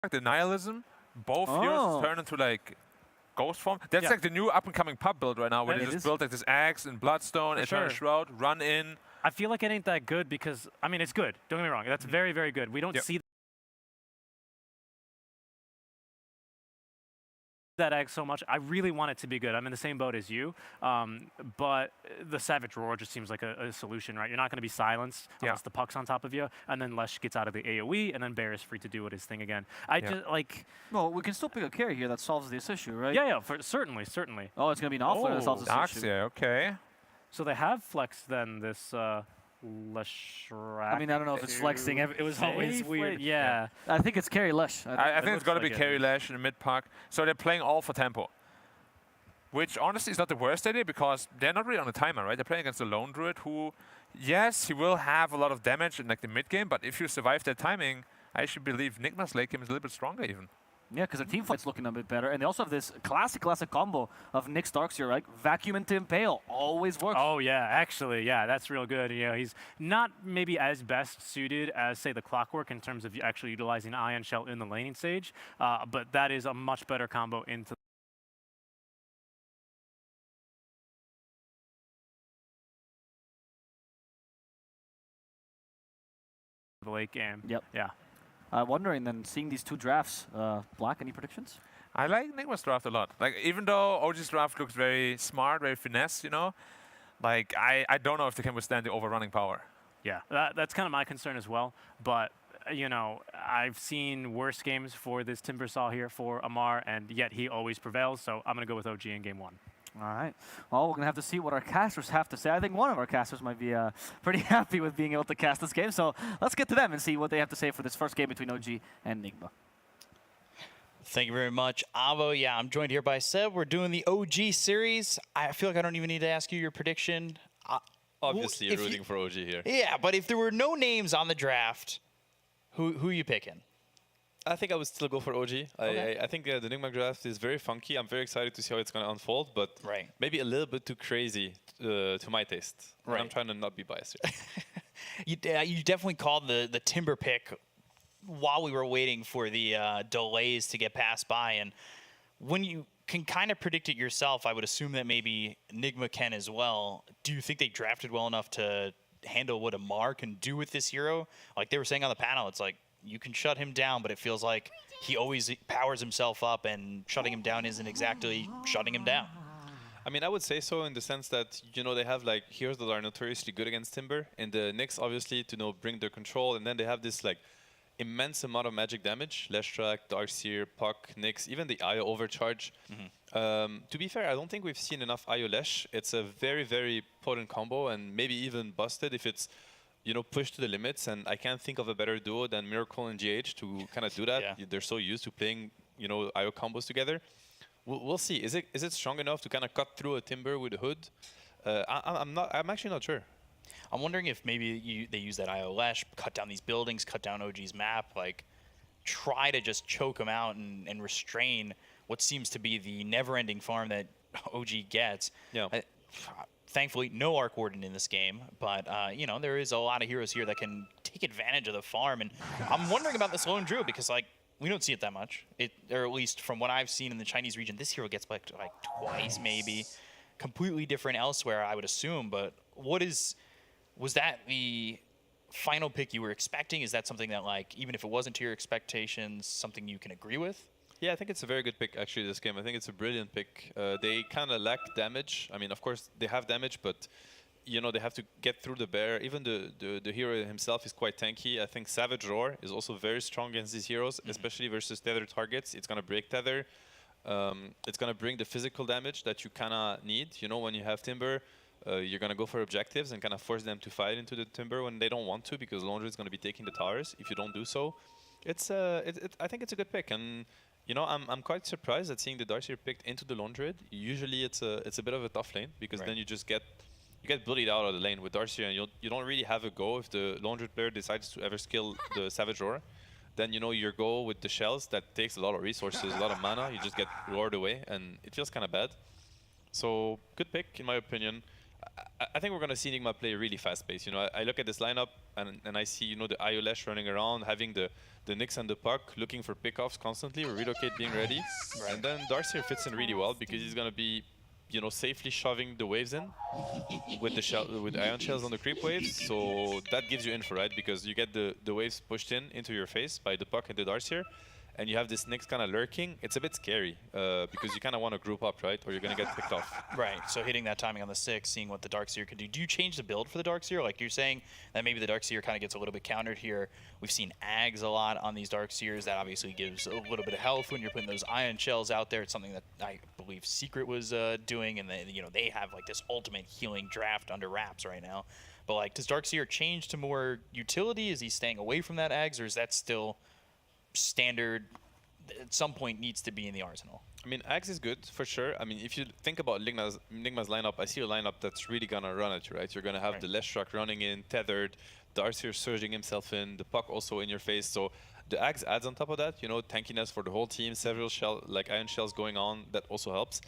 the Nihilism, both heroes turn into like ghost form. That's like the new up-and-coming pub build right now, where they just build like this axe and bloodstone, Eternal Shroud, run in. I feel like it ain't that good because, I mean, it's good. Don't get me wrong. That's very, very good. We don't see that egg so much. I really want it to be good. I'm in the same boat as you, but the Savage Roar just seems like a solution, right? You're not going to be silenced unless the puck's on top of you, and then Lesh gets out of the AoE, and then Bear is free to do his thing again. I just like. Well, we can still pick a carry here that solves this issue, right? Yeah, certainly. Oh, it's going to be an off-laner that solves this issue. Okay. So they have flexed then this Leshrac. I mean, I don't know if it's flexing. It was always weird. Yeah. I think it's carry Lesh. I think it's got to be carry Lesh in the mid puck. So they're playing all for tempo, which honestly is not the worst idea because they're not really on a timer, right? They're playing against a lone druid who, yes, he will have a lot of damage in like the mid game, but if you survive that timing, I actually believe Nigma's late game is a little bit stronger even. Yeah, because their team fight's looking a bit better. And they also have this classic combo of Nyx Darkseer, right? Vacuum into Impale. Always works. Oh, yeah. Actually, yeah, that's real good. You know, he's not maybe as best suited as, say, the Clockwork in terms of actually utilizing Ion Shell in the laning stage, but that is a much better combo into the late game. Yep. Yeah. Wondering then, seeing these two drafts, Black, any predictions? I like Nigma's draft a lot. Like, even though OG's draft looks very smart, very finesse, you know, like, I don't know if they can withstand the overrunning power. Yeah, that's kind of my concern as well. But, you know, I've seen worse games for this Timbersaw here for Amar, and yet he always prevails. So I'm going to go with OG in game 1. All right. Well, we're going to have to see what our casters have to say. I think one of our casters might be pretty happy with being able to cast this game. So let's get to them and see what they have to say for this first game between OG and Nigma. Thank you very much, Avo. Yeah, I'm joined here by Seb. We're doing the OG series. I feel like I don't even need to ask you your prediction. Obviously, you're rooting for OG here. Yeah, but if there were no names on the draft, who are you picking? I think I would still go for OG. Okay. I think the Nigma draft is very funky. I'm very excited to see how it's going to unfold, but maybe a little bit too crazy to my taste. Right. I'm trying to not be biased here. You definitely called the Timber pick while we were waiting for the delays to get passed by. And when you can kind of predict it yourself, I would assume that maybe Nigma can as well. Do you think they drafted well enough to handle what Amar can do with this hero? Like they were saying on the panel, it's like, you can shut him down, but it feels like he always powers himself up, and shutting him down isn't exactly shutting him down. I mean, I would say so in the sense that, you know, they have like heroes that are notoriously good against Timber, and the Nyx obviously to bring their control, and then they have this like immense amount of magic damage. Leshrac, Darkseer, Puck, Nyx, even the IO overcharge. To be fair, I don't think we've seen enough IO Lesh. It's a very, very potent combo, and maybe even busted if it's, you know, pushed to the limits. And I can't think of a better duo than Miracle and GH to kind of do that. Yeah. They're so used to playing, you know, IO combos together. We'll see. Is it strong enough to kind of cut through a Timber with a hood? I'm actually not sure. I'm wondering if maybe they use that IO Lesh, cut down these buildings, cut down OG's map, like try to just choke him out and restrain what seems to be the never-ending farm that OG gets. Yeah. Thankfully, no Arc Warden in this game, but you know, there is a lot of heroes here that can take advantage of the farm. And I'm wondering about this Lone Druid because, like, we don't see it that much. Or at least from what I've seen in the Chinese region, this hero gets like twice maybe. Completely different elsewhere, I would assume. But was that the final pick you were expecting? Is that something that, like, even if it wasn't to your expectations, something you can agree with? Yeah, I think it's a very good pick, actually, this game. I think it's a brilliant pick. They kind of lack damage. I mean, of course, they have damage, but, you know, they have to get through the bear. Even the hero himself is quite tanky. I think Savage Roar is also very strong against these heroes, especially versus tether targets. It's going to break tether. It's going to bring the physical damage that you kind of need. You know, when you have Timber, you're going to go for objectives and kind of force them to fight into the Timber when they don't want to, because Laundry is going to be taking the towers if you don't do so. I think it's a good pick. And you know, I'm quite surprised at seeing the Darkseer picked into the Lone Druid. Usually it's a bit of a tough lane, because then you just get bullied out of the lane with Darkseer, and you don't really have a go if the Lone Druid player decides to ever skill the Savage Roar. Then, you know, your go with the shells, that takes a lot of resources, a lot of mana. You just get roared away, and it feels kind of bad. So good pick in my opinion. I think we're going to see Nigma play really fast pace. You know, I look at this lineup and I see, you know, the IOLesh running around, having the Nyx and the puck, looking for pickoffs constantly, or relocate being ready. Right. And then Darcy fits in really well because he's going to be, you know, safely shoving the waves in with the with ion shells on the creep waves. So that gives you info, right? Because you get the waves pushed into your face by the puck and the Darcy. And you have this Nyx kind of lurking, it's a bit scary because you kind of want to group up, right? Or you're going to get picked off. Right, so hitting that timing on the 6, seeing what the Darkseer can do. Do you change the build for the Darkseer? Like you're saying that maybe the Darkseer kind of gets a little bit countered here. We've seen Ags a lot on these Darkseers. That obviously gives a little bit of health when you're putting those ion shells out there. It's something that I believe Secret was doing, and they have like this ultimate healing draft under wraps right now. But like, does Darkseer change to more utility? Is he staying away from that Ags, or is that still standard, at some point needs to be in the arsenal? I mean, Axe is good for sure. I mean, if you think about Nigma's lineup, I see a lineup that's really gonna run at you, right? You're gonna have the Lesh truck running in, tethered, Darcy surging himself in, the puck also in your face. So the Axe adds on top of that, you know, tankiness for the whole team, several iron shells going on. That also helps.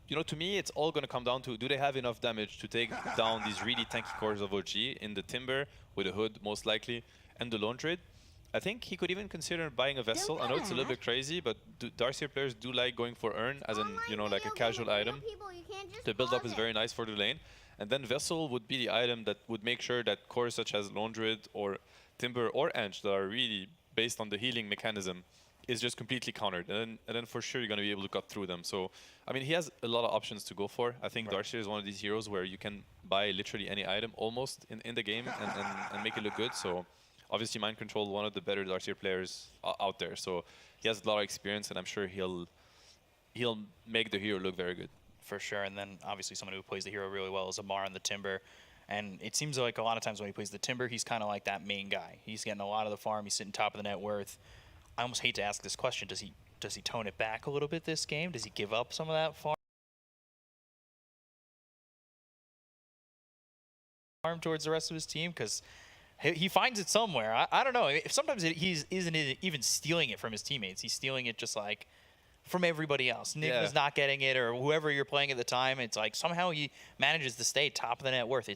You know, to me, it's all gonna come down to, do they have enough damage to take down these really tanky cores of OG in the Timber with a hood, most likely, and the Lone Trade? I think he could even consider buying a Vessel. I know it's a little bit crazy, but Darcy players do like going for Urn as an, you know, like a casual item. The build-up is very nice for the lane. And then Vessel would be the item that would make sure that cores such as Lone Druid or Timber or Ange that are really based on the healing mechanism is just completely countered. And then for sure you're going to be able to cut through them. So, I mean, he has a lot of options to go for. I think Darcy is one of these heroes where you can buy literally any item almost in the game and make it look good. So obviously Mind Control, one of the better Darcy players out there. So he has a lot of experience, and I'm sure he'll make the hero look very good. For sure. And then obviously someone who plays the hero really well is Amar on the Timber. And it seems like a lot of times when he plays the Timber, he's kind of like that main guy. He's getting a lot of the farm. He's sitting top of the net worth. I almost hate to ask this question. Does he tone it back a little bit this game? Does he give up some of that farm towards the rest of his team? Because he finds it somewhere. I don't know. Sometimes he isn't even stealing it from his teammates. He's stealing it just like from everybody else. Nigma's not getting it, or whoever you're playing at the time. It's like somehow he manages to stay top of the net worth.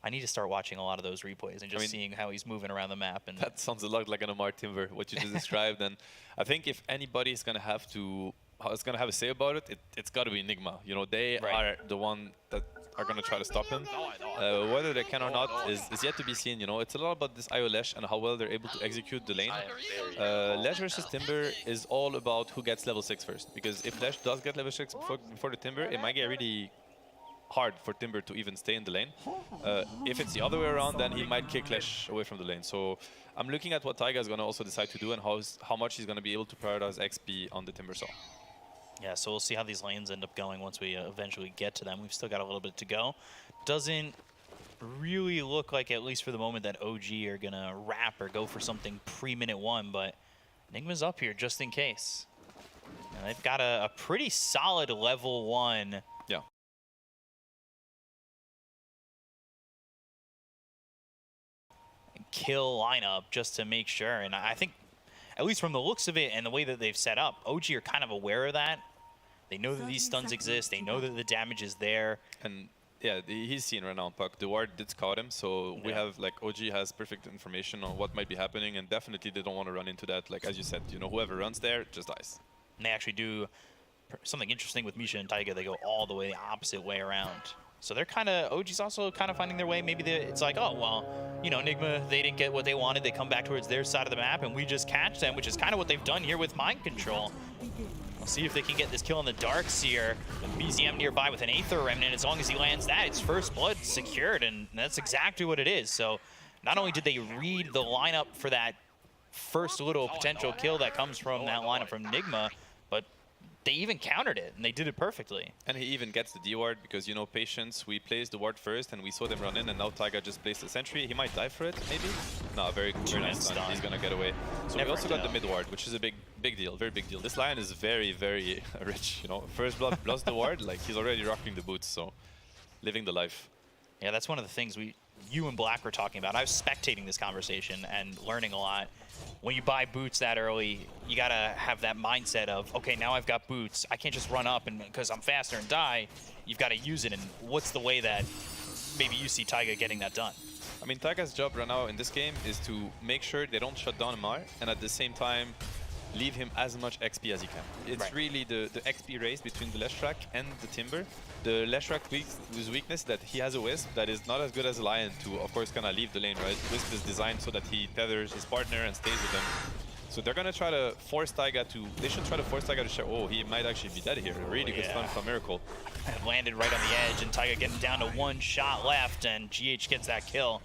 I need to start watching a lot of those replays and just seeing how he's moving around the map. And that sounds a lot like an Amar Timber, what you just described. And I think if anybody is going to have a say about it, it's got to be Nigma. You know, they are the one that are going to try to stop him. Whether they can or not is yet to be seen. You know, it's a lot about this IOLesh and how well they're able to execute the lane. Lesh versus Timber is all about who gets level 6 first. Because if Lesh does get level 6 before the Timber, it might get really hard for Timber to even stay in the lane. If it's the other way around, then he might kick Lesh away from the lane. So I'm looking at what Taiga is going to also decide to do and how much he's going to be able to prioritize XP on the Timber Saw. Yeah, so we'll see how these lanes end up going once we eventually get to them. We've still got a little bit to go. Doesn't really look like, at least for the moment, that OG are going to wrap or go for something pre-minute 1, but Nigma's up here just in case. And they've got a pretty solid level 1. Yeah. Kill lineup just to make sure. And I think, at least from the looks of it and the way that they've set up, OG are kind of aware of that. They know that these stuns exist. They know that the damage is there. And yeah, he's seen right now on puck. The ward did scout him, so we have, like, OG has perfect information on what might be happening, and definitely they don't want to run into that. Like, as you said, you know, whoever runs there just dies. And they actually do something interesting with Misha and Taiga. They go all the way the opposite way around. So they're kind of, OG's also kind of finding their way. Maybe it's like, oh, well, you know, Nigma, they didn't get what they wanted. They come back towards their side of the map, and we just catch them, which is kind of what they've done here with Mind Control. We'll see if they can get this kill on the Darkseer. With BZM nearby with an Aether Remnant. As long as he lands that, it's first blood secured, and that's exactly what it is. So not only did they read the lineup for that first little potential kill that comes from that lineup from Nigma, but they even countered it, and they did it perfectly. And he even gets the D-ward because, you know, Patience, we placed the ward first, and we saw them run in, and now Taiga just placed the sentry. He might die for it, maybe? No, very nice stun. He's going to get away. So we also got the mid-ward, which is a big deal, very big deal. This Lion is very, very rich, you know. First blood plus the ward, like, he's already rocking the boots, so living the life. Yeah, that's one of the things we you and Black were talking about. I was spectating this conversation and learning a lot. When you buy boots that early, you gotta have that mindset of, okay, now I've got boots. I can't just run up and because I'm faster and die. You've got to use it. And what's the way that maybe you see Taiga getting that done? I mean, Taiga's job right now in this game is to make sure they don't shut down Amar, and at the same time, leave him as much XP as he can. It's really the XP race between the Leshrac and the Timber. The Leshrac his weakness that he has a Wisp that is not as good as a Lion to, of course, kind of leave the lane, right? Wisp is designed so that he tethers his partner and stays with him. So they're gonna try to force Taiga to, they should try to force Taiga to show, oh, he might actually be dead here. Really good stun from Miracle. And landed right on the edge, and Taiga getting down to 1 shot left, and GH gets that kill.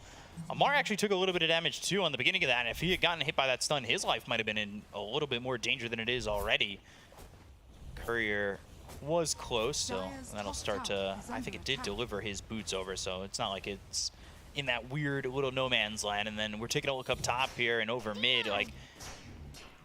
Amar actually took a little bit of damage too on the beginning of that, and if he had gotten hit by that stun, his life might have been in a little bit more danger than it is already. Courier was close, so that'll start to, I think it did deliver his boots over, so it's not like it's in that weird little no man's land. And then we're taking a look up top here and over mid, like,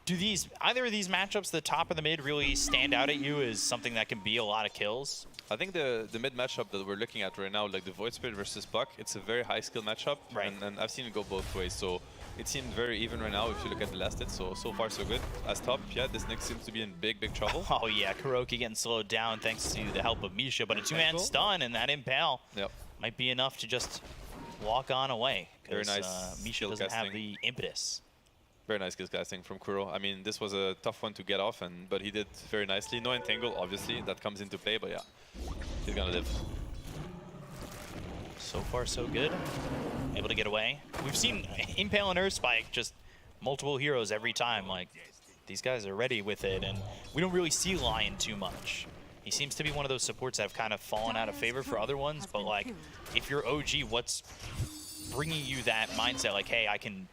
do either of these matchups, the top or the mid, really stand out at you as something that can be a lot of kills? I think the mid matchup that we're looking at right now, like the Void Spirit versus Puck, it's a very high skill matchup, and I've seen it go both ways. So it seemed very even right now if you look at the last hit. So far so good. As top, yeah, this Nyx seems to be in big trouble. Oh yeah, Kuroki getting slowed down thanks to the help of Misha, but a 2-man stun and that impale might be enough to just walk on away. Very nice. Misha doesn't have the impetus. Very nice skill casting from Kuro. I mean, this was a tough one to get off, but he did very nicely. No entangle, obviously, that comes into play, but yeah, he's gonna live. So far, so good. Able to get away. We've seen Impale and Earthspike, just multiple heroes every time. Like, these guys are ready with it, and we don't really see Lion too much. He seems to be one of those supports that have kind of fallen out of favor for other ones, but like, if you're OG, what's bringing you that mindset? Like, hey, I can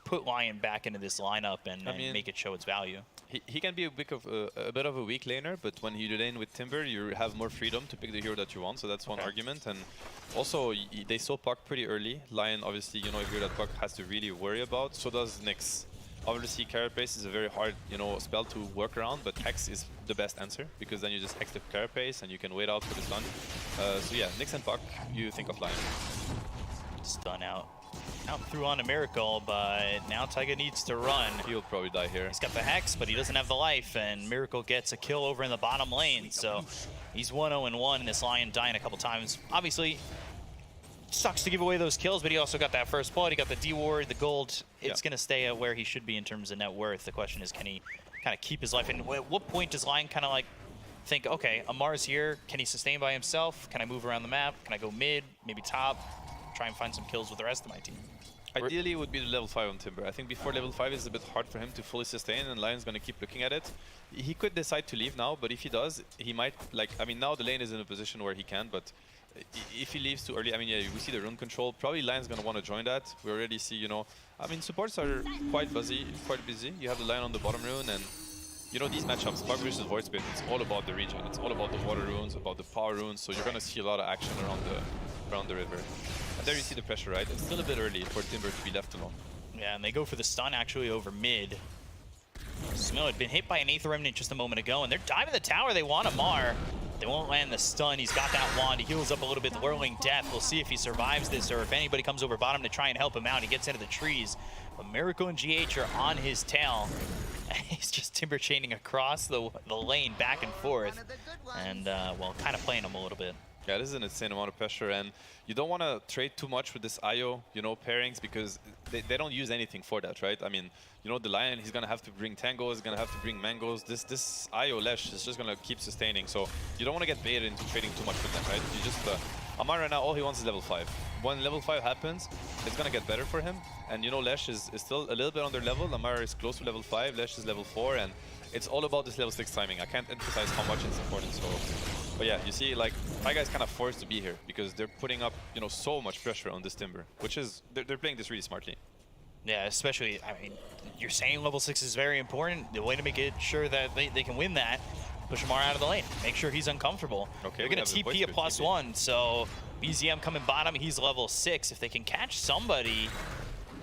put Lion back into this lineup and make it show its value. He can be a bit of a weak laner, but when you lane with Timber, you have more freedom to pick the hero that you want, so that's one argument. And also, they saw Puck pretty early. Lion, obviously, you know, a hero that Puck has to really worry about. So does Nyx. Obviously, Carapace is a very hard, you know, spell to work around, but Hex is the best answer, because then you just Hex the Carapace and you can wait out for the stun. So yeah, Nyx and Puck, you think of Lion. Stun out through on a Miracle, but now Taiga needs to run. He'll probably die here. He's got the Hex, but he doesn't have the life, and Miracle gets a kill over in the bottom lane, so he's 1-0-1, and this Lion dying a couple times. Obviously, sucks to give away those kills, but he also got that first blood, he got the D-Ward, the gold. It's going to stay at where he should be in terms of net worth. The question is, can he kind of keep his life? And at what point does Lion kind of like think, okay, Amar's here, can he sustain by himself? Can I move around the map? Can I go mid, maybe top? Try and find some kills with the rest of my team. Ideally, it would be the level 5 on Timber. I think before level 5 is a bit hard for him to fully sustain, and Lion's going to keep looking at it. He could decide to leave now, but if he does, he might, like, I mean, now the lane is in a position where he can, but if he leaves too early, I mean, yeah, we see the rune control. Probably Lion's going to want to join that. We already see, you know, I mean, supports are quite busy. You have the Lion on the bottom rune, and, you know, these matchups, Puck versus Void Spirit, it's all about the region. It's all about the water runes, about the power runes, so you're going to see a lot of action around the river. And there you see the pressure, right? It's still a bit early for Timber to be left alone. Yeah, and they go for the stun actually over mid. Smill had been hit by an 8th Remnant just a moment ago, and they're diving the tower. They want Amar. They won't land the stun. He's got that wand. He heals up a little bit. The Whirling Death. We'll see if he survives this or if anybody comes over bottom to try and help him out. He gets into the trees. But Miracle and GH are on his tail. He's just Timber chaining across the lane back and forth. And, well, kind of playing him a little bit. Yeah, this is an insane amount of pressure, and you don't want to trade too much with this IO, you know, pairings, because they don't use anything for that, right? I mean, you know, the Lion, he's going to have to bring Tangos, he's going to have to bring Mangoes. This IO Lesh is just going to keep sustaining, so you don't want to get baited into trading too much with them, right? You just, Amar right now, all he wants is level 5. When level 5 happens, it's going to get better for him, and you know, Lesh is still a little bit under level. Amar is close to level 5, Lesh is level 4, and it's all about this level 6 timing. I can't emphasize how much it's important, so... But yeah, you see, like, Taiga is kind of forced to be here because they're putting up, you know, so much pressure on this Timber, which is, they're playing this really smartly. Yeah, especially, I mean, you're saying level 6 is very important. The way to make it sure that they can win that, push Amar out of the lane, make sure he's uncomfortable. Okay, they're going to TP a +1, so BZM coming bottom, he's level 6. If they can catch somebody...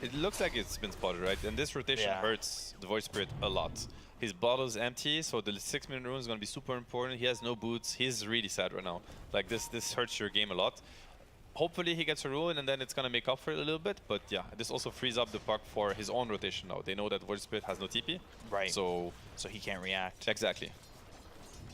It looks like it's been spotted, right? And this rotation hurts the Void Spirit a lot. His bottle is empty, so the 6-minute rune is going to be super important. He has no boots. He's really sad right now. Like, this hurts your game a lot. hopefully he gets a ruin and then it's going to make up for it a little bit. But yeah, this also frees up the puck for his own rotation now. They know that Void Spirit has no TP. Right. So he can't react. exactly.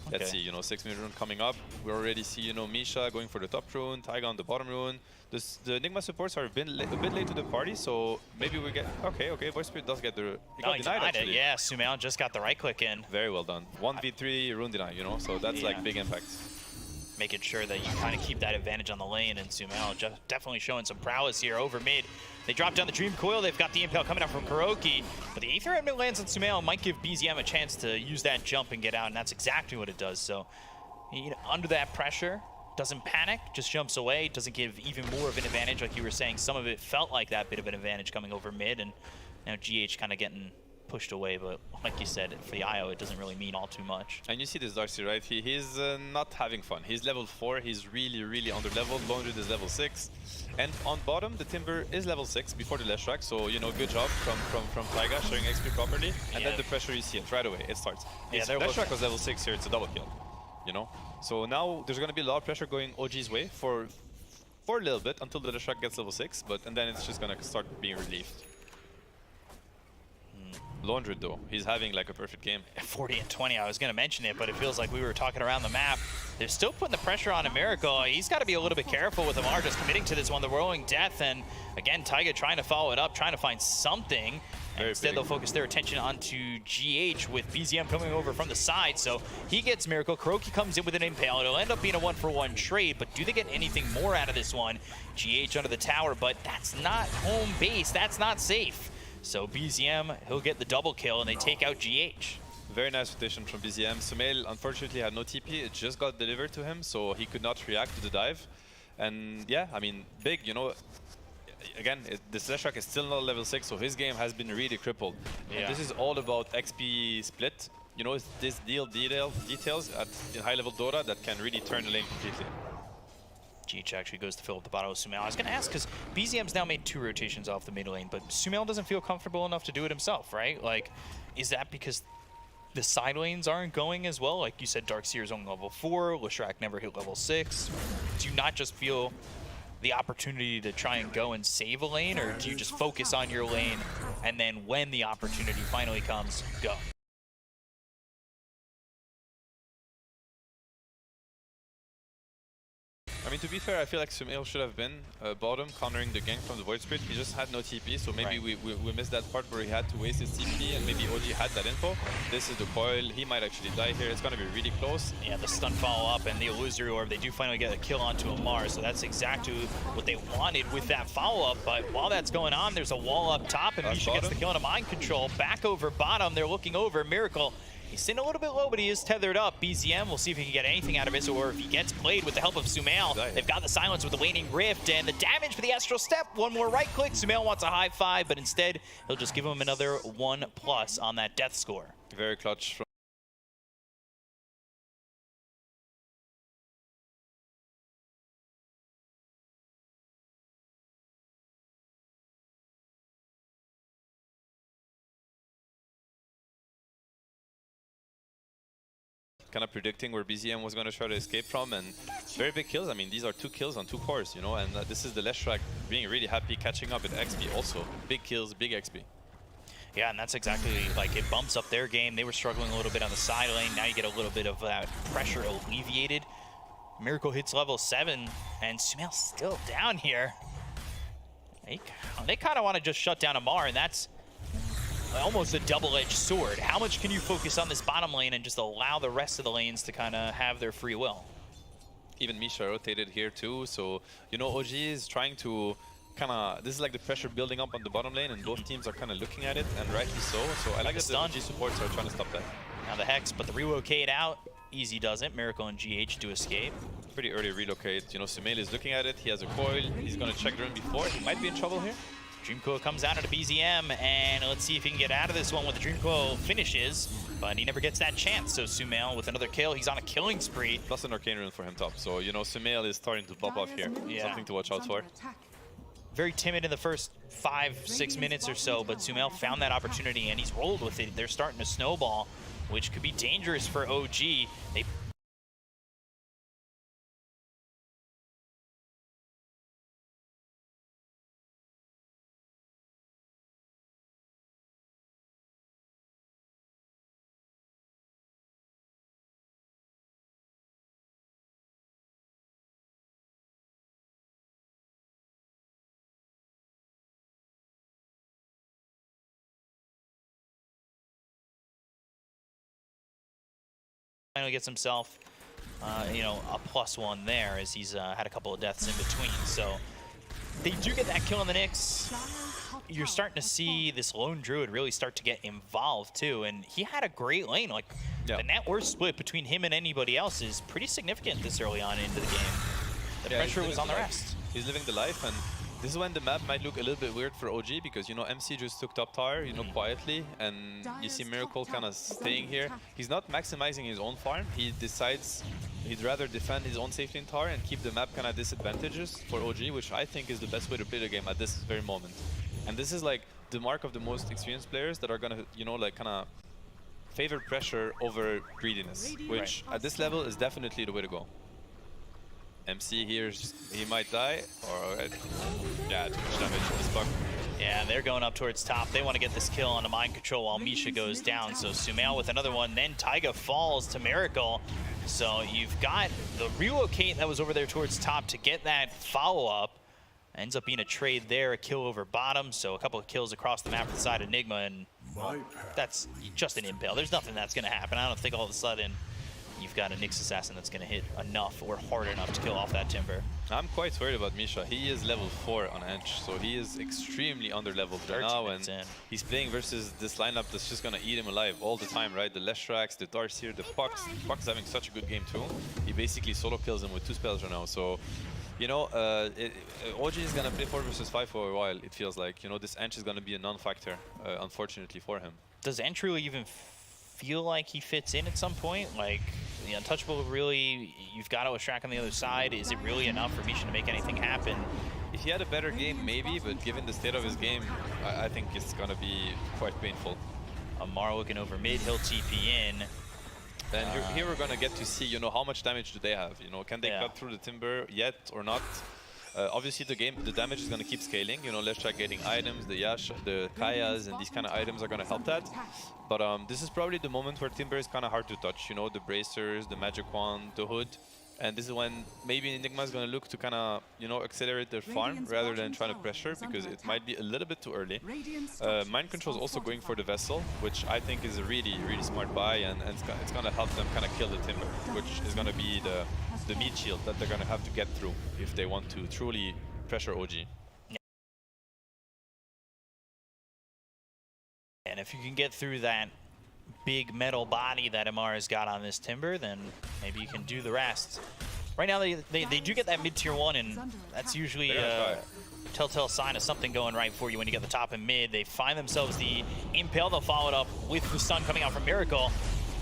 Okay. Let's see, you know, 6-minute rune coming up. We already see, you know, Misha going for the top rune, Taiga on the bottom rune. The Nigma supports are a bit late to the party, so maybe we get... Okay, Void Spirit does get the... He got denied, it. actually. Yeah, Sumail just got the right click in. Very well done. 1v3 rune deny, you know, so that's like big impact. Making sure that you kind of keep that advantage on the lane, and Sumail definitely showing some prowess here over mid. They drop down the Dream Coil, they've got the Impale coming out from Kuroki, but the Aether at mid lands on Sumail might give BZM a chance to use that jump and get out, and that's exactly what it does. So, you know, under that pressure, doesn't panic, just jumps away, doesn't give even more of an advantage. Like you were saying, some of it felt like that bit of an advantage coming over mid, and now GH kind of getting pushed away, but like you said, for the IO, it doesn't really mean all too much. And you see this Darcy, right? He's not having fun. He's level 4. He's really under leveled. Laundry is level 6. And on bottom, the Timber is level 6 before the Less Track. So, you know, good job from Taiga sharing XP properly. And then the pressure, you see it right away. It starts. His Less Track was level 6 here. It's a double kill, you know? So now there's going to be a lot of pressure going OG's way for a little bit until the Less Track gets level 6. And then it's just going to start being relieved. Laundry though, he's having like a perfect game. 40 and 20, I was going to mention it, but it feels like we were talking around the map. They're still putting the pressure on Miracle. He's got to be a little bit careful with Amar just committing to this one, the rolling death, and again, Taiga trying to follow it up, trying to find something. And instead they'll focus their attention onto GH with BZM coming over from the side, so he gets Miracle. Kuroki comes in with an Impale. It'll end up being a 1-for-1 trade, but do they get anything more out of this one? GH under the tower, but that's not home base. That's not safe. So BZM, he'll get the double kill, and they take out GH. Very nice rotation from BZM. Sumail, unfortunately, had no TP. It just got delivered to him, so he could not react to the dive. And yeah, I mean, big, you know. Again, the Slash Track is still not level 6, so his game has been really crippled. Yeah. And this is all about XP split. You know, it's this details in high-level Dota that can really turn the lane completely. GH actually goes to fill up the bottom of Sumail. I was going to ask, because BZM's now made 2 rotations off the mid lane, but Sumail doesn't feel comfortable enough to do it himself, right? Like, is that because the side lanes aren't going as well? Like you said, Darkseer's only level 4, Leshrac never hit level 6. Do you not just feel the opportunity to try and go and save a lane, or do you just focus on your lane, and then when the opportunity finally comes, go? I mean, to be fair, I feel like Sumail should have been bottom, countering the gank from the Void Spirit. He just had no TP, so maybe we missed that part where he had to waste his TP, and maybe OG had that info. This is the coil. He might actually die here. It's going to be really close. Yeah, the stun follow-up and the illusory orb, they do finally get a kill onto Amar, so that's exactly what they wanted with that follow-up. But while that's going on, there's a wall up top, and Misha gets the kill into mind control. Back over bottom, they're looking over. Miracle, he's sitting a little bit low, but he is tethered up. BZM, we'll see if he can get anything out of it, or if he gets played with the help of Sumail. They've got the silence with the waning rift, and the damage for the Astral Step. One more right click. Sumail wants a high 5, but instead, he'll just give him another 1+ on that death score. Very clutch from kind of predicting where BZM was going to try to escape from, and very big kills. I mean, these are 2 kills on 2 cores, you know, and this is the Less Track being really happy, catching up with XP also. Big kills, big XP. Yeah, and that's exactly, like, it bumps up their game. They were struggling a little bit on the side lane. Now you get a little bit of that pressure alleviated. Miracle hits level 7, and Sumail's still down here. They kind of want to just shut down Amar, and that's almost a double-edged sword. How much can you focus on this bottom lane and just allow the rest of the lanes to kind of have their free will? Even Misha rotated here too, so, you know, OG is trying to kind of, this is like the pressure building up on the bottom lane, and both teams are kind of looking at it, and rightly so. So I like that the OG supports are trying to stop that. Now the Hex, but the relocate out, easy doesn't. Miracle and GH do escape. Pretty early relocate. You know, Sumail is looking at it, he has a coil, he's going to check the rune before, he might be in trouble here. Dream Coil comes out of the BZM, and let's see if he can get out of this one when the Dream Coil finishes, but he never gets that chance. So Sumail with another kill, he's on a killing spree. Plus an Arcane Rune for him top, so, you know, Sumail is starting to pop off here. Yeah. Something to watch out for. Very timid in the first 5-6 minutes or so, but Sumail found that opportunity, and he's rolled with it. They're starting to snowball, which could be dangerous for OG. They finally gets himself, you know, a +1 there as he's had a couple of deaths in between. So they do get that kill on the Nyx. You're starting to see this lone druid really start to get involved too, and he had a great lane. Like the net worth split between him and anybody else is pretty significant this early on into the game. The pressure was on the rest. He's living the life, and this is when the map might look a little bit weird for OG because, you know, MC just took top tower, you know, quietly, and you see Miracle kind of staying here. He's not maximizing his own farm. He decides he'd rather defend his own safety in tower and keep the map kind of disadvantages for OG, which I think is the best way to play the game at this very moment. And this is like the mark of the most experienced players that are gonna, you know, like kind of favor pressure over greediness, which at this level is definitely the way to go. MC here, he might die, or yeah, too much damage on this buck. Yeah, they're going up towards top. They want to get this kill on the mind control while Misha goes down. So Sumail with another one, then Taiga falls to Miracle. So you've got the relocate that was over there towards top to get that follow-up. Ends up being a trade there, a kill over bottom. So a couple of kills across the map for the side of Nigma, and well, that's just an impale. There's nothing that's going to happen. I don't think all of a sudden you've got a Nyx assassin that's going to hit enough or hard enough to kill off that Timber. I'm quite worried about Misha. He is level 4 on Edge, so he is extremely under-leveled right now, and he's playing versus this lineup that's just going to eat him alive all the time, right? The Leshraks, the Darcyr, the Pucks. Puck's having such a good game too. He basically solo kills him with 2 spells right now, so you know, OG is going to play 4 versus 5 for a while, it feels like. You know, this Ench is going to be a non-factor, unfortunately for him. Does Ench really even feel like he fits in at some point? Like, the Untouchable really, you've got Oshrak on the other side. Is it really enough for Misha to make anything happen? If he had a better game, maybe, but given the state of his game, I think it's going to be quite painful. Amar looking over mid, he'll TP in. And here we're going to get to see, you know, how much damage do they have? You know, can they cut through the Timber yet or not? Obviously, the damage is going to keep scaling. You know, Leshrak getting items, the Yash, the Kayas, and these kind of items are going to help that. But this is probably the moment where Timber is kind of hard to touch. You know, the Bracers, the Magic Wand, the Hood. And this is when maybe Nigma is going to look to kind of, you know, accelerate their farm rather than trying to pressure, because it might be a little bit too early. Mind Control is also going for the Vessel, which I think is a really, really smart buy, and it's going to help them kind of kill the Timber, which is going to be the meat shield that they're going to have to get through if they want to truly pressure OG. And if you can get through that big metal body that Amar has got on this Timber, then maybe you can do the rest. Right now they do get that mid-tier 1, and that's usually a telltale sign of something going right for you when you get the top and mid. They find themselves the Impale. They'll follow it up with the stun coming out from Miracle.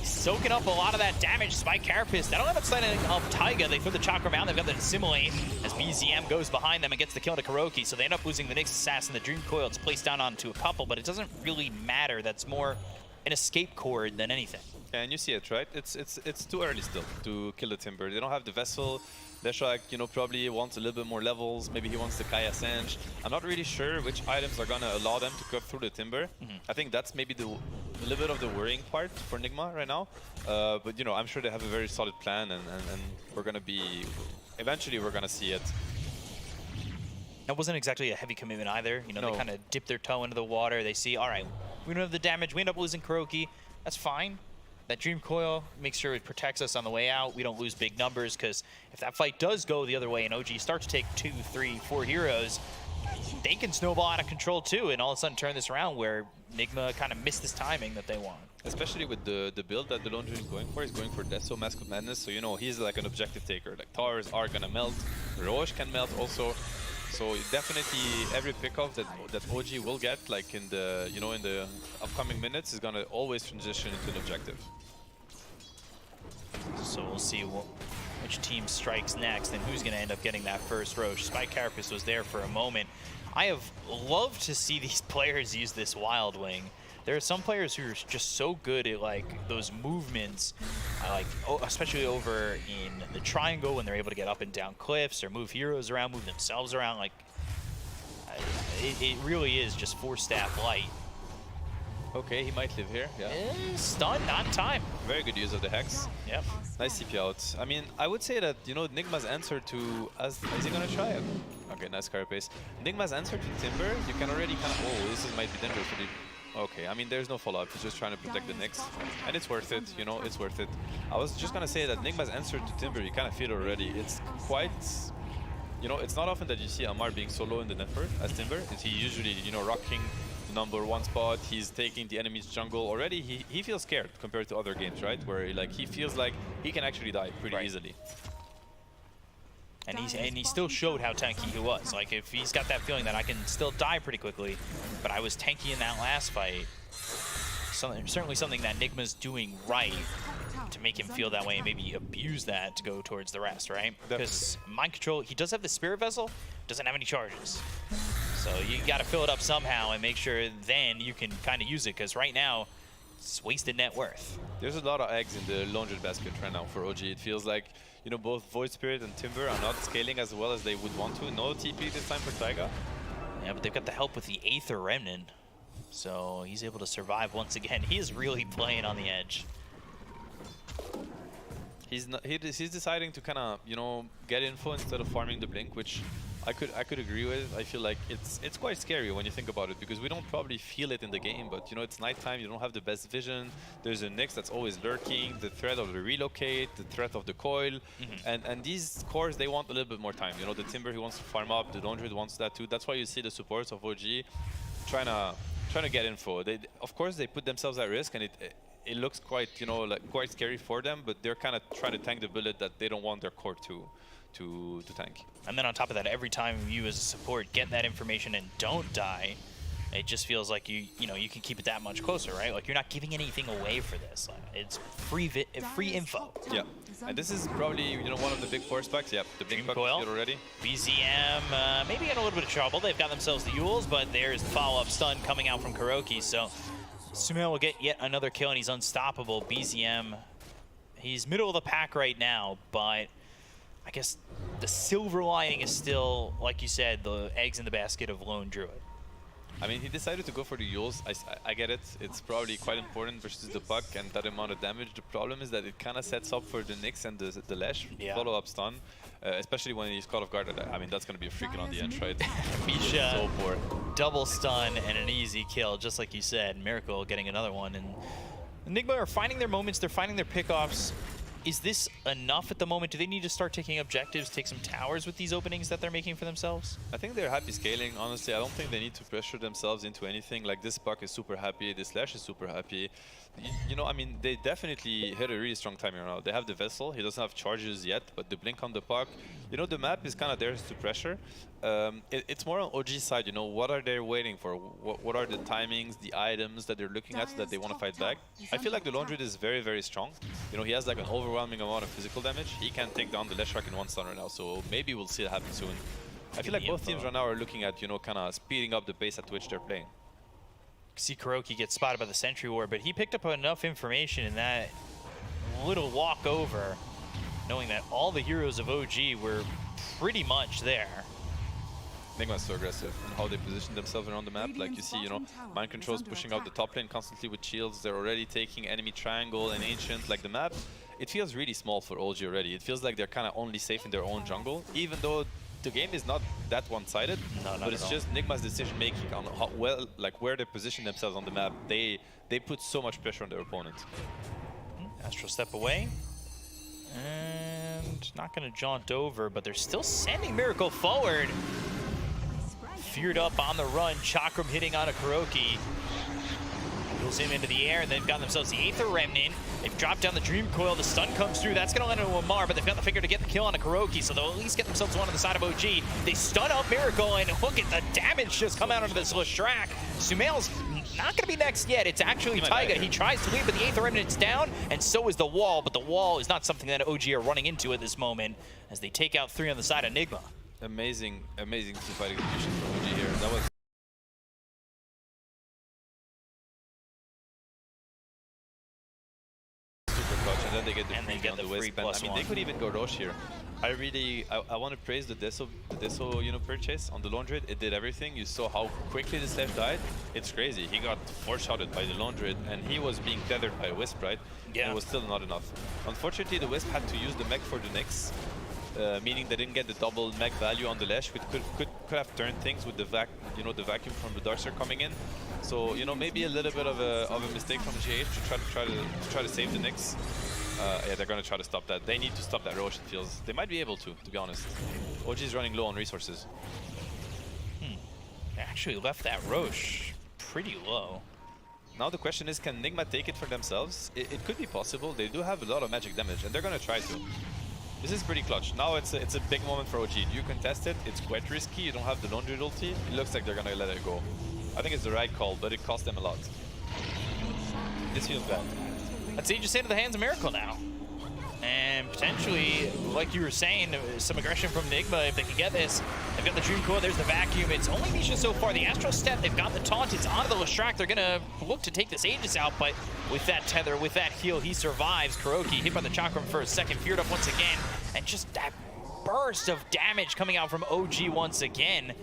Soaking up a lot of that damage. Spike Carapace, they don't end up setting up Taiga. They throw the Chakra Mound. They've got the Assimilate as BZM goes behind them and gets the kill to Kuroki. So they end up losing the Nyx Assassin. The Dream Coil. It's placed down onto a couple, but it doesn't really matter. That's more an escape cord than anything. And you see it, right? It's too early still to kill the Timber. They don't have the Vessel. Leshrak, you know, probably wants a little bit more levels. Maybe he wants the Kaya Sange. I'm not really sure which items are going to allow them to cut through the Timber. I think that's maybe a little bit of the worrying part for Nigma right now. But, you know, I'm sure they have a very solid plan, and we're going to be... Eventually, we're going to see it. That wasn't exactly a heavy commitment either. You know, they kind of dip their toe into the water. They see, all right, we don't have the damage. We end up losing Kuroki. That's fine. That Dream Coil makes sure it protects us on the way out. We don't lose big numbers, because if that fight does go the other way and OG starts to take 2, 3, 4 heroes, they can snowball out of control too, and all of a sudden turn this around where Nigma kind of missed this timing that they want. Especially with the build that the Lone Druid is going for. He's going for Deso, Mask of Madness, so you know he's like an objective taker. Like towers are gonna melt, Roche can melt also. So definitely every pickoff that OG will get, like in the in the upcoming minutes, is gonna always transition into an objective. So we'll see which team strikes next and who's going to end up getting that first Roche. Spike Carapace was there for a moment. I have loved to see these players use this Wild Wing. There are some players who are just so good at like those movements, especially over in the triangle when they're able to get up and down cliffs or move heroes around, move themselves around. Like it really is just 4-staff light. Okay, he might live here. Yeah. Stunned on time. Very good use of the Hex. Yep. Nice CP out. I mean, I would say that, you know, Nigma's answer to... Is he going to try it? Okay, nice Carapace. Nigma's answer to Timber, you can already kind of... Oh, this might be dangerous for the Okay, I mean, there's no follow-up. He's just trying to protect the Nyx. And it's worth it, you know, it's worth it. I was just going to say that Nigma's answer to Timber, you kind of feel it already. It's quite, you know, it's not often that you see Amar being so low in the net worth as Timber. He usually, you know, rocking the #1 spot. He's taking the enemy's jungle. Already, he feels scared compared to other games, right? Where, like, he feels like he can actually die pretty easily. And he still showed how tanky he was. Like, if he's got that feeling that I can still die pretty quickly, but I was tanky in that last fight, certainly something that Nigma's doing right to make him feel that way and maybe abuse that to go towards the rest, right? Because mind control, he does have the Spirit Vessel, doesn't have any charges. So you got to fill it up somehow and make sure then you can kind of use it, because right now, it's wasted net worth. There's a lot of eggs in the laundry basket right now for OG. It feels like, you know, both Void Spirit and Timber are not scaling as well as they would want to. No TP this time for Taiga. Yeah, but they've got the help with the Aether Remnant. So he's able to survive once again. He is really playing on the edge. He's deciding to kind of, you know, get info instead of farming the Blink, which I could agree with. I feel like it's quite scary when you think about it, because we don't probably feel it in the game, but you know, it's nighttime, you don't have the best vision. There's a Nyx that's always lurking, the threat of the relocate, the threat of the coil, and these cores, they want a little bit more time. You know, the Timber, he wants to farm up, the Laundry wants that too. That's why you see the supports of OG trying to get info. They, of course, they put themselves at risk, and it looks quite, you know, like quite scary for them, but they're kind of trying to tank the bullet that they don't want their core to tank. And then on top of that, every time you as a support get that information and don't die, it just feels like you know, you can keep it that much closer, right? Like, you're not giving anything away for this. Like, it's free info. Yeah, and this is probably, you know, one of the big force packs. Yep, the big coil already. BZM maybe in a little bit of trouble. They've got themselves the Yules, but there's the follow-up stun coming out from Kuroki. So Sumail will get yet another kill, and he's unstoppable. BZM, he's middle of the pack right now, but I guess the silver lining is still, like you said, the eggs in the basket of Lone Druid. I mean, he decided to go for the Yules. I get it. It's probably quite important versus the Puck and that amount of damage. The problem is that it kind of sets up for the Nyx and the Lash follow-up stun, especially when he's caught off guard. I mean, that's going to be a freaking on the end, right? Misha, so poor. Double stun and an easy kill, just like you said. Miracle getting another one. And Nigma are finding their moments. They're finding their pickoffs. Is this enough at the moment? Do they need to start taking objectives, take some towers with these openings that they're making for themselves? I think they're happy scaling. Honestly, I don't think they need to pressure themselves into anything. Like, this Puck is super happy, this Lash is super happy. You know, I mean, they definitely hit a really strong timing right now. They have the Vessel, he doesn't have charges yet, but the Blink on the Puck, you know, the map is kind of theirs to pressure. It's more on OG's side, you know, what are they waiting for? What are the timings, the items that they're looking at so that they want to fight back? I feel like the Laundry is very, very strong. You know, he has like an overwhelming amount of physical damage. He can take down the Leshrac in one stun right now, so maybe we'll see it happen soon. I feel like both teams right now are looking at, you know, kind of speeding up the pace at which they're playing. See Kuroki get spotted by the Sentry Ward, but he picked up enough information in that little walk over, knowing that all the heroes of OG were pretty much there. Nigma's so aggressive and how they position themselves around the map. Like, you see, you know, Mind Control's pushing out the top lane constantly with shields. They're already taking enemy triangle and ancient. Like, the map, it feels really small for OG already. It feels like they're kind of only safe in their own jungle, even though the game is not that one-sided. But it's just Nigma's decision-making on how well, like, where they position themselves on the map. They put so much pressure on their opponent. Astral step away. And not going to jaunt over, but they're still sending Miracle forward. Feared up on the run, Chakram hitting on a Kuroki. Wheels him into the air, and they've got themselves the Aether Remnant. They've dropped down the Dream Coil, the stun comes through. That's going to land on Amar, but they've got the figure to get the kill on a Kuroki, so they'll at least get themselves one on the side of OG. They stun up Miracle, and look at the damage just come out onto this Leshrac. Sumail's not going to be next yet. It's actually Taiga. He tries to leave, but the Aether Remnant's down, and so is the wall, but the wall is not something that OG are running into at this moment as they take out 3 on the side of Nigma. Amazing teamfight execution from OG here. That was super clutch, and then they get the free on the Wisp. I mean, they could even go Roche here. I want to praise the Deso, you know, purchase on the Laundry. It did everything. You saw how quickly this Slash died. It's crazy. He got 4-shotted by the Laundry, and he was being tethered by a Wisp, right? Yeah. And it was still not enough. Unfortunately, the Wisp had to use the mech for the Nyx. meaning they didn't get the double mech value on the Lesh, which could have turned things with the the vacuum from the Darkseer coming in. So maybe a little bit of a mistake from GH to try to save the Nyx. Yeah, they're gonna try to stop that. They need to stop that Roche. It feels they might be able to be honest. OG is running low on resources. They actually left that Roche pretty low. Now the question is, can Nigma take it for themselves? It could be possible. They do have a lot of magic damage, and they're gonna try to. This is pretty clutch. Now it's a big moment for OG. You contest it. It's quite risky. You don't have the laundry ulti. It looks like they're gonna let it go. I think it's the right call, but it cost them a lot. This feels bad. That's Aegis into the hands of Miracle now. And potentially, like you were saying, some aggression from Nigma if they can get this. They've got the Dream Coil, there's the vacuum. It's only Nisha so far. The Astral Step, they've got the taunt. It's onto the Leshrac. They're going to look to take this Aegis out, but with that tether, with that heal, he survives. KuroKy hit by the Chakram for a second, feared up once again. And just that burst of damage coming out from OG once again.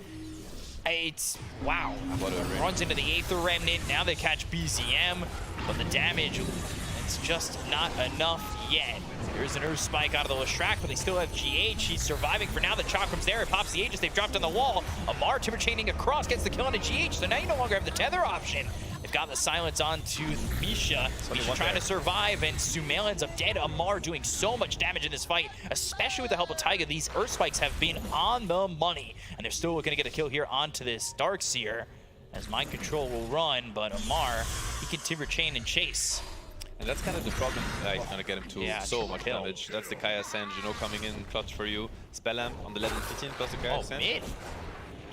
It's, wow. Runs into the Aether Remnant. Now they catch BZM, but the damage, it's just not enough yet. There's an Earth Spike out of the Leshrac, but they still have GH. He's surviving for now. The Chakram's there. It pops the Aegis. They've dropped on the wall. Amar timber chaining across, gets the kill on a GH. So now you no longer have the tether option. They've got the silence onto Misha. Misha trying to survive, and Sumail ends up dead. Amar doing so much damage in this fight, especially with the help of Taiga. These Earth Spikes have been on the money, and they're still looking to get a kill here onto this Darkseer, as Mind Control will run, but Amar, he can timber chain and chase. And that's kind of the problem. He's gonna get him to so much damage. That's the Kaya Sange, coming in clutch for you. Spell Lamp on the level 15 plus the Kaya Sange. Mid.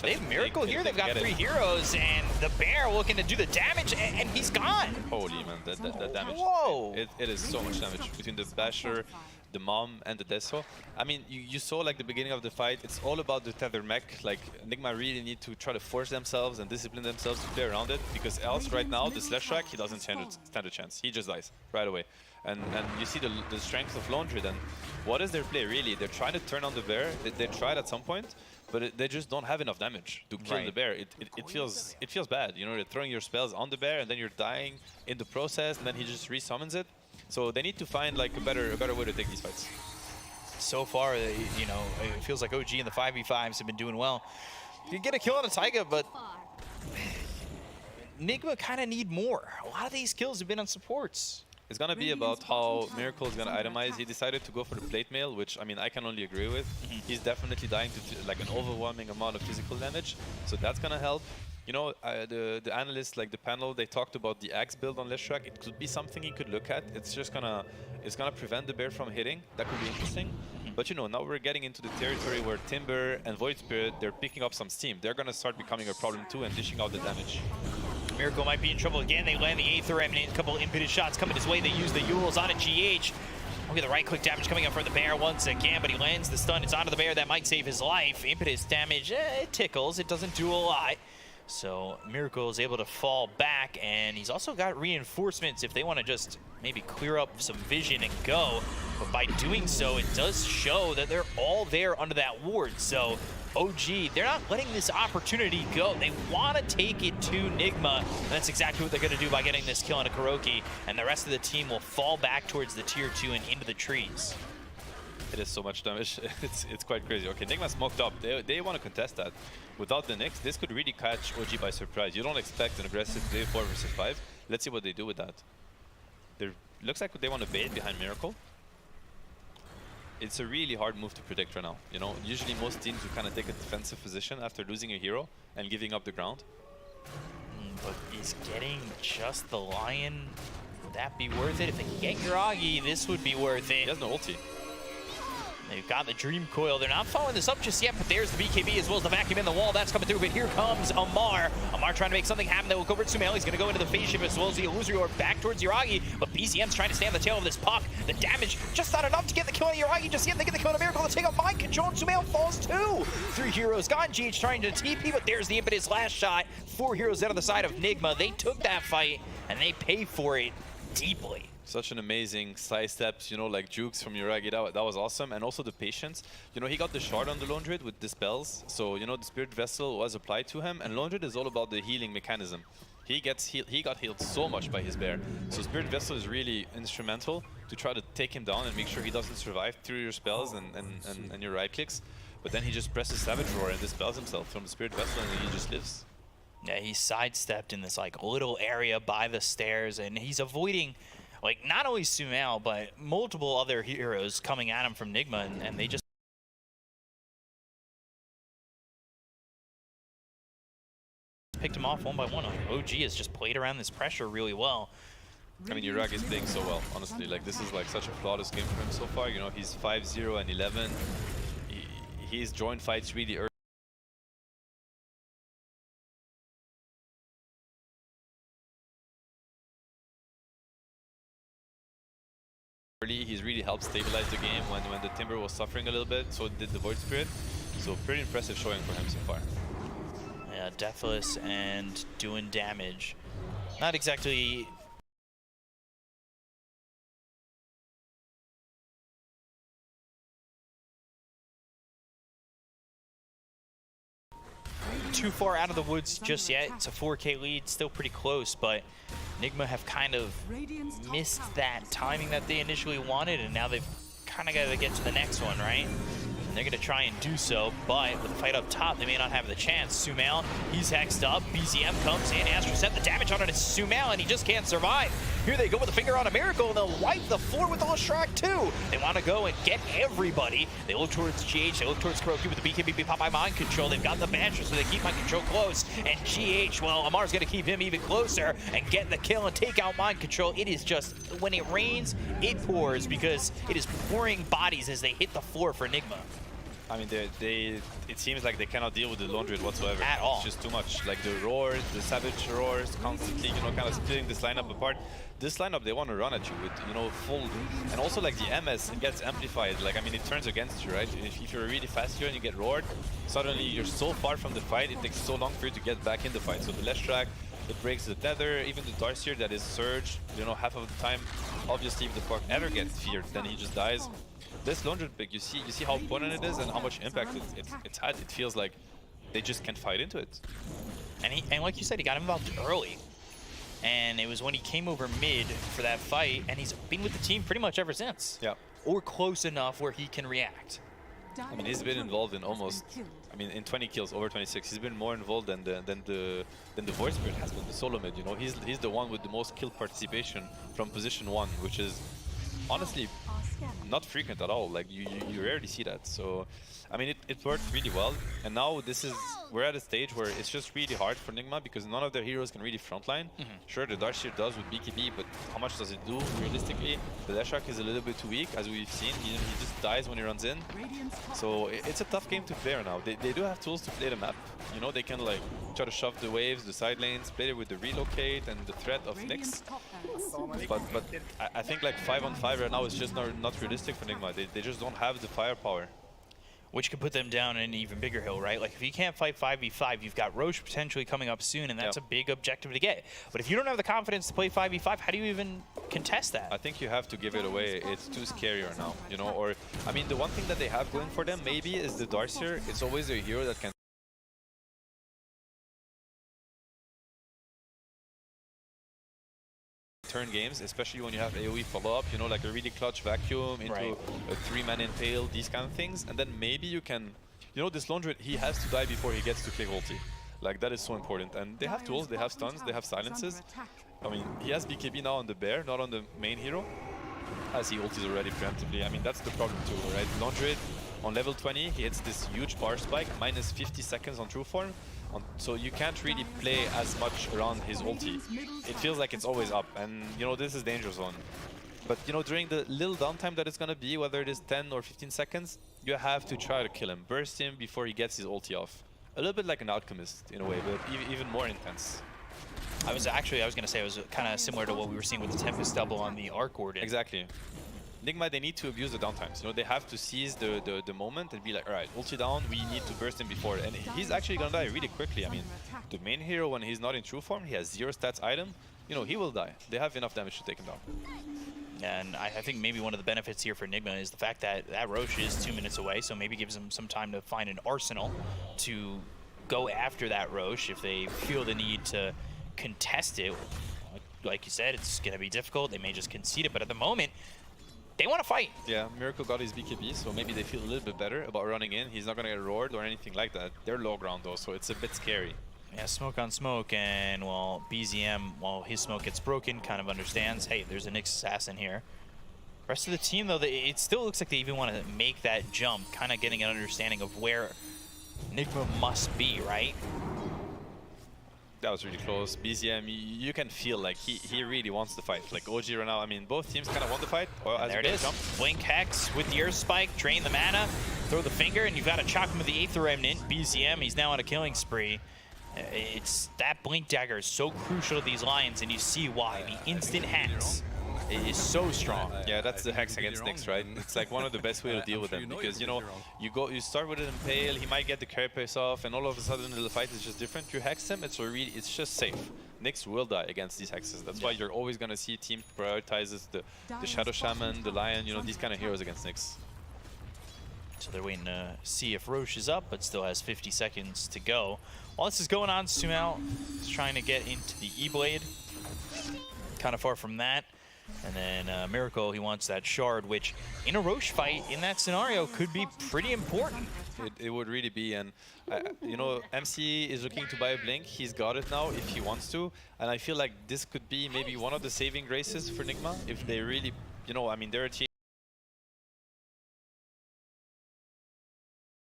They have Miracle here. They've got 3 heroes, and the Bear looking to do the damage, and he's gone. Holy man, that damage. Whoa. It is so much damage between the Basher, the Mom, and the Deso. I mean, you saw like the beginning of the fight. It's all about the tether mech. Like Nigma really need to try to force themselves and discipline themselves to play around it, because else right now the Leshrac, he doesn't stand a chance. He just dies right away. And you see the strength of Laundry. Then what is their play really? They're trying to turn on the Bear. They tried at some point, but they just don't have enough damage to kill the Bear. It feels bad. They're throwing your spells on the Bear, and then you're dying in the process, and then he just resummons it. So they need to find like a better way to take these fights. So far, it feels like OG and the 5v5s have been doing well. You get a kill on a Taiga, but Nigma kind of need more. A lot of these kills have been on supports. It's going to be about how Miracle is going to itemize. He decided to go for the plate mail, which, I mean, I can only agree with. He's definitely dying to like an overwhelming amount of physical damage, so that's going to help. The analysts, like the panel, they talked about the axe build on Leshrac. It could be something he could look at. It's gonna prevent the Bear from hitting. That could be interesting. But now we're getting into the territory where Timber and Void Spirit, they're picking up some steam. They're gonna start becoming a problem too and dishing out the damage. Miracle might be in trouble again. They land the Aether Remnant. A couple impetus shots coming his way. They use the Yules on a GH. Look at the right-click damage coming up from the Bear once again, but he lands the stun. It's onto the Bear. That might save his life. Impetus damage, it tickles. It doesn't do a lot. So Miracle is able to fall back, and he's also got reinforcements if they want to just maybe clear up some vision and go. But by doing so, it does show that they're all there under that ward. So OG, they're not letting this opportunity go. They want to take it to Nigma, and that's exactly what they're going to do by getting this kill on a KuroKy, and the rest of the team will fall back towards the tier 2 and into the trees. It is so much damage. It's quite crazy. Okay, Nigma smoked up. They want to contest that. Without the Nyx, this could really catch OG by surprise. You don't expect an aggressive day 4 versus 5. Let's see what they do with that. Looks like they want to bait behind Miracle. It's a really hard move to predict right now. Usually most teams will kind of take a defensive position after losing a hero and giving up the ground. But he's getting just the Lion. Would that be worth it? If they can get Yuragi, this would be worth it. He has no ulti. They've got the Dream Coil. They're not following this up just yet, but there's the BKB as well as the vacuum in the wall. That's coming through, but here comes Amar. Amar trying to make something happen. They will go over to Sumail. He's going to go into the phase shift as well as the Illusory Orb back towards Yuragi, but BZM's trying to stay on the tail of this puck. The damage just not enough to get the kill on Yuragi just yet. They get the kill on a Miracle. They take out Mind Control, and Sumail falls too. 3 heroes gone. GH trying to TP, but there's the impetus last shot. 4 heroes out on the side of Nigma. They took that fight, and they pay for it deeply. Such an amazing side steps, like jukes from Yuragi. That was awesome. And also the patience. He got the shard on the Laundred with the spells. So, the Spirit Vessel was applied to him. And Laundred is all about the healing mechanism. he got healed so much by his bear. So Spirit Vessel is really instrumental to try to take him down and make sure he doesn't survive through your spells and your right clicks. But then he just presses Savage Roar and dispels himself from the Spirit Vessel, and he just lives. Yeah, he sidestepped in this like little area by the stairs, and he's avoiding like not only Sumail but multiple other heroes coming at him from Nigma, and they just picked him off one by one. OG has just played around this pressure really well. I mean, Riyadh is playing so well, honestly. Like, this is like such a flawless game for him so far. You know, he's 5-0 and 11. He's joined fights really early. He's really helped stabilize the game when the Timber was suffering a little bit, so did the Void Spirit. So pretty impressive showing for him so far. Yeah, Deathless and doing damage. Not exactly... too far out of the woods just yet. It's a 4K lead, still pretty close, but Nigma have kind of missed that timing that they initially wanted, and now they've kind of got to get to the next one, right? And they're going to try and do so, but with the fight up top, they may not have the chance. Sumail, he's hexed up. BZM comes in, has to set the damage on it. It's Sumail, and he just can't survive. Here they go with a finger on a miracle, and they'll wipe the floor with the Leshrac too. They want to go and get everybody. They look towards GH, they look towards Kuroki with the BKB Popeye Mind Control. They've got the Bansher, so they keep Mind Control close. And GH, well, Amar's going to keep him even closer and get the kill and take out Mind Control. It is just, when it rains, it pours, because it is pouring bodies as they hit the floor for Nigma. I mean, it seems like they cannot deal with the Laundry whatsoever. At all. It's just too much. Like the roars, the Savage roars, constantly, you know, kind of splitting this lineup apart. This lineup, they want to run at you with, you know, full... And also, like, the MS, it gets amplified. Like, I mean, it turns against you, right? If you're really fast here and you get roared, suddenly you're so far from the fight, it takes so long for you to get back in the fight. So the Leshrac, it breaks the tether. Even the Darcier that is Surge, you know, half of the time, obviously, if the Park ever gets feared, then he just dies. This Laundry pick, you see how potent it is and how much impact it's had. It feels like they just can't fight into it. And like you said, he got involved early. And it was when he came over mid for that fight, and he's been with the team pretty much ever since. Yeah. Or close enough where he can react. I mean, he's been involved in almost, I mean, in 20 kills, over 26. He's been more involved than the Void Spirit has been, the solo mid. You know, he's the one with the most kill participation from position 1, which is honestly not frequent at all. Like, you rarely see that. So, I mean, it worked really well. And now we're at a stage where it's just really hard for Nigma because none of their heroes can really frontline. Sure, the Darcier does with BKB, but how much does it do realistically? The Leshrac is a little bit too weak, as we've seen. He just dies when he runs in. So it's a tough game to play right now. They do have tools to play the map. You know, they can like try to shove the waves, the side lanes, play it with the relocate and the threat of Nyx. But I think like 5-on-5 right now is just not realistic for Nigma. They just don't have the firepower. Which could put them down in an even bigger hill, right? Like, if you can't fight 5v5, you've got Roche potentially coming up soon, and that's a big objective to get. But if you don't have the confidence to play 5v5, how do you even contest that? I think you have to give it away. It's too scary right now, you know? Or, I mean, the one thing that they have going for them maybe is the Darcier. It's always a hero that can turn games, especially when you have AoE follow-up, you know, like a really clutch vacuum into a 3-man impale, these kind of things. And then maybe you can, you know, this Laundry, he has to die before he gets to click ulti. Like, that is so important. And they have tools, they have stuns, they have silences. I mean, he has BKB now on the bear, not on the main hero, as he ultis already preemptively. I mean, that's the problem too, right? Laundry, on level 20, he hits this huge bar spike, minus 50 seconds on true form. So you can't really play as much around his ulti. It feels like it's always up, and you know, this is danger zone. But you know, during the little downtime that it's gonna be, whether it is 10 or 15 seconds, you have to try to kill him, burst him before he gets his ulti off. A little bit like an Alchemist in a way, but even more intense. I was gonna say it was kind of similar to what we were seeing with the Tempest double on the Arc Warden. Exactly. Nigma, they need to abuse the downtimes. You know, they have to seize the moment and be like, all right, ulti down, we need to burst him before. And he's actually gonna die really quickly. I mean, the main hero, when he's not in true form, he has 0 stats item. You know, he will die. They have enough damage to take him down. And I think maybe one of the benefits here for Nigma is the fact that Roche is 2 minutes away, so maybe gives them some time to find an arsenal to go after that Roche if they feel the need to contest it. Like you said, it's going to be difficult. They may just concede it, but at the moment, they want to fight. Yeah, Miracle got his BKB, so maybe they feel a little bit better about running in. He's not going to get roared or anything like that. They're low ground though, so it's a bit scary. Yeah, smoke on smoke, and well, BZM, while his smoke gets broken, kind of understands, hey, there's a Nyx assassin here. Rest of the team, though, it still looks like they even want to make that jump, kind of getting an understanding of where Nigma must be, right? That was really close. BZM, you can feel like he really wants to fight. Like OG right now, I mean, both teams kind of want to fight. Well, there it is. Jump. Blink Hex with the Earth Spike, drain the mana, throw the finger, and you've got to chalk him with the Aether Remnant. BZM, he's now on a killing spree. It's that Blink Dagger is so crucial to these Lions, and you see why. The instant Hex is so strong. Yeah, that's the Hex against Nyx, right? It's like one of the best way to deal with them, because you know, you start with an Impale, he might get the carapace off, and all of a sudden the fight is just different. You hex him, it's just safe. Nyx will die against these hexes. That's why you're always gonna see team prioritizes the Shadow Shaman, the Lion, you know, these kind of heroes against Nyx. So they're waiting to see if Roche is up, but still has 50 seconds to go. While this is going on, Sumail is trying to get into the E-Blade. Kind of far from that. And then Miracle, he wants that shard, which in a Roche fight, in that scenario, could be pretty important. It would really be, and you know, MC is looking to buy a Blink. He's got it now if he wants to, and I feel like this could be maybe one of the saving graces for Nigma if they really, you know, I mean, they're a team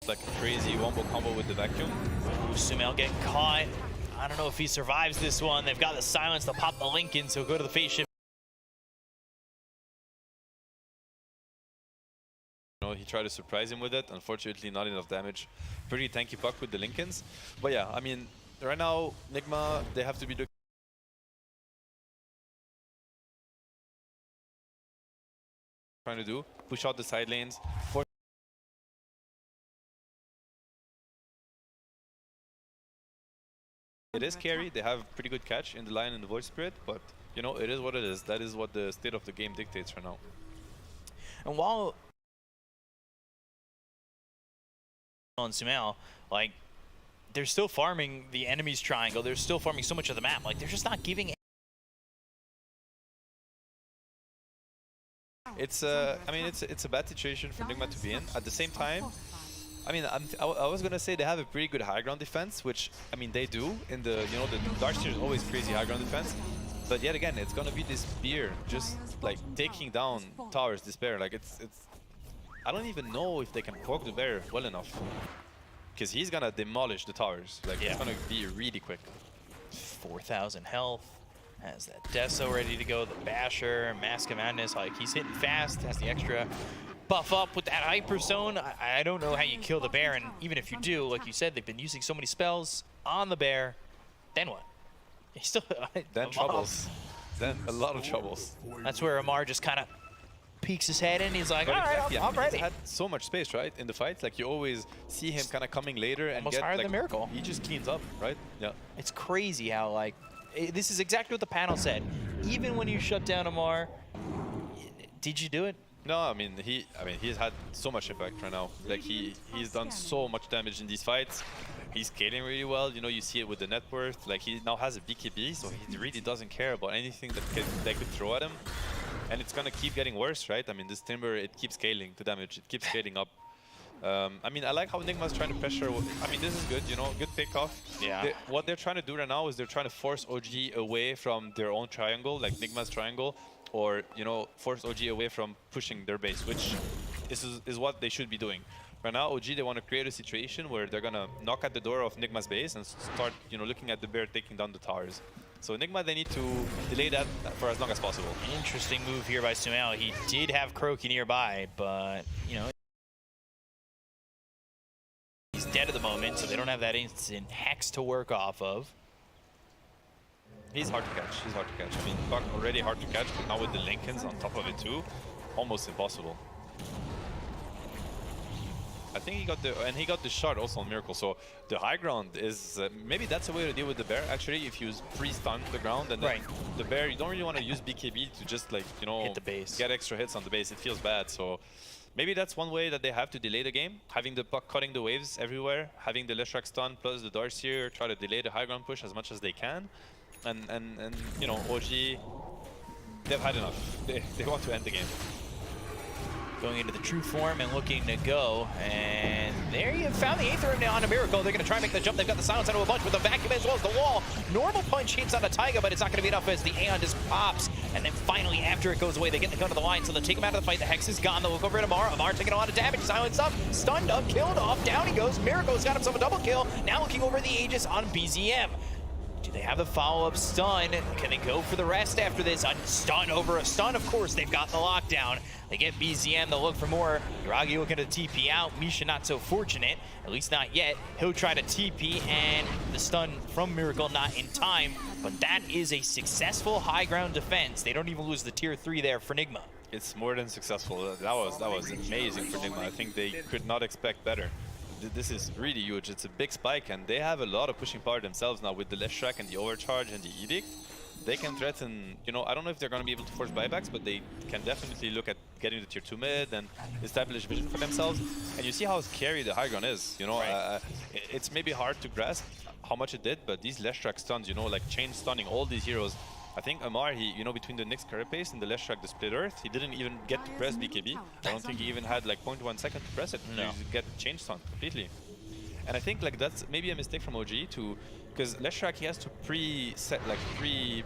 like a crazy wombo combo with the vacuum. Ooh, Sumail getting caught. I don't know if he survives this one. They've got the silence to pop the link in, so go to the phase shift. You know, he tried to surprise him with it. Unfortunately, not enough damage. Pretty tanky puck with the Lincolns. But yeah, I mean, right now, Nigma, they have to be looking. Trying to do push out the side lanes. It is scary. They have pretty good catch in the Lion and the Void Spirit, but you know, it is what it is. That is what the state of the game dictates right now. And while on Sumail, like, they're still farming the enemy's triangle. They're still farming so much of the map. Like, they're just not giving. It's I mean, it's a bad situation for Nigma to be in. At the same time, I mean, I was gonna say they have a pretty good high ground defense, which I mean they do. In the, you know, the Darkseer is always crazy high ground defense, but yet again, it's gonna be this spear just like taking down towers. This bear, like it's. I don't even know if they can poke the bear well enough, because he's gonna demolish the towers. Like it's gonna be really quick. 4,000 health. Has that Deso ready to go. The Basher, Mask of Madness, like he's hitting fast. Has the extra buff up with that Hyperzone. I don't know how you kill the bear, and even if you do, like you said, they've been using so many spells on the bear. Then what? He's still then troubles. Then a lot of troubles. That's where Amar just kind of peeks his head in. He's like, all right, exactly. I'm ready. He's had so much space, right, in the fights. Like you always see him kind of coming later and almost get higher like than Miracle. He just cleans up, right? Yeah. It's crazy how like this is exactly what the panel said. Even when you shut down Amar, did you do it? No, I mean he's had so much impact right now. Like he's done so much damage in these fights. He's scaling really well. You know, you see it with the net worth. Like he now has a BKB, so he really doesn't care about anything that they could throw at him. And it's gonna keep getting worse, right? I mean, this Timber, it keeps scaling the damage. It keeps scaling up. I mean, I like how Nigma's trying to pressure. I mean, this is good, you know, good pickoff. Yeah. What they're trying to do right now is they're trying to force OG away from their own triangle, like Nigma's triangle, or, you know, force OG away from pushing their base, which is what they should be doing. Right now, OG, they want to create a situation where they're going to knock at the door of Nigma's base and start, you know, looking at the bear taking down the towers. So Nigma, they need to delay that for as long as possible. Interesting move here by Sumail. He did have Croaky nearby, but, you know, he's dead at the moment, so they don't have that instant hex to work off of. He's hard to catch. He's hard to catch. I mean, Buck already hard to catch, but now with the Lincolns on top of it too, almost impossible. I think he got the shard also on Miracle, so the high ground is maybe that's a way to deal with the bear. Actually, if you pre-stun the ground and then the bear, you don't really want to use BKB to just like, you know, hit the base, get extra hits on the base. It feels bad. So maybe that's one way that they have to delay the game, having the puck cutting the waves everywhere, having the Leshrac stun plus the Darkseer try to delay the high ground push as much as they can. And you know, OG, they've had enough. They want to end the game. Going into the true form and looking to go. And there you found the 8th room now on a Miracle. They're going to try and make the jump. They've got the silence onto a bunch with the vacuum as well as the wall. Normal punch hits on a Taiga, but it's not going to be enough as the Aeon just pops. And then finally, after it goes away, they get the gun to the line, so they'll take him out of the fight. The Hex is gone. They'll look over at Amar. Amar taking a lot of damage. Silenced up, stunned up, killed off. Down he goes. Miracle's got himself a double kill. Now looking over the Aegis on BZM. Do they have the follow-up stun? Can they go for the rest after this? A stun over a stun, of course. They've got the lockdown. They get BZM, they'll look for more. Yuragi looking to TP out. Misha not so fortunate, at least not yet. He'll try to TP, and the stun from Miracle not in time. But that is a successful high ground defense. They don't even lose the tier 3 there for Nigma. It's more than successful. That was amazing for Nigma. I think they could not expect better. This is really huge. It's a big spike, and they have a lot of pushing power themselves now with the Leshrac and the overcharge and the edict. They can threaten, you know, I don't know if they're going to be able to force buybacks, but they can definitely look at getting the tier 2 mid and establish vision for themselves. And you see how scary the high ground is, you know. Right. It's maybe hard to grasp how much it did, but these Leshrac stuns, you know, like chain stunning all these heroes. I think Amar, you know, between the Nyx Carapace and the Leshrac, the Split Earth, he didn't even get to press BKB. I don't think he even had like 0.1 second to press it. No. He get chain stunned completely. And I think like that's maybe a mistake from OG to, because Leshrac, he has to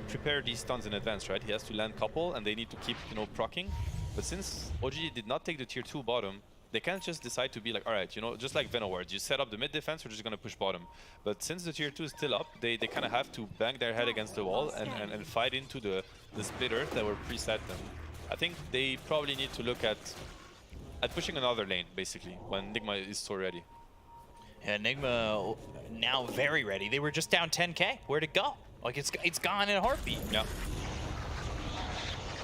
prepare these stuns in advance, right? He has to land couple, and they need to keep, you know, proccing. But since OG did not take the tier 2 bottom, they can't just decide to be like, all right, you know, just like Venoward, you set up the mid defense, we're just going to push bottom. But since the tier 2 is still up, they kind of have to bang their head against the wall and fight into the Split Earth that were preset. And I think they probably need to look at pushing another lane, basically, when Nigma is so ready. And Nigma now very ready. They were just down 10k. Where'd it go? Like, it's gone in a heartbeat. Yeah.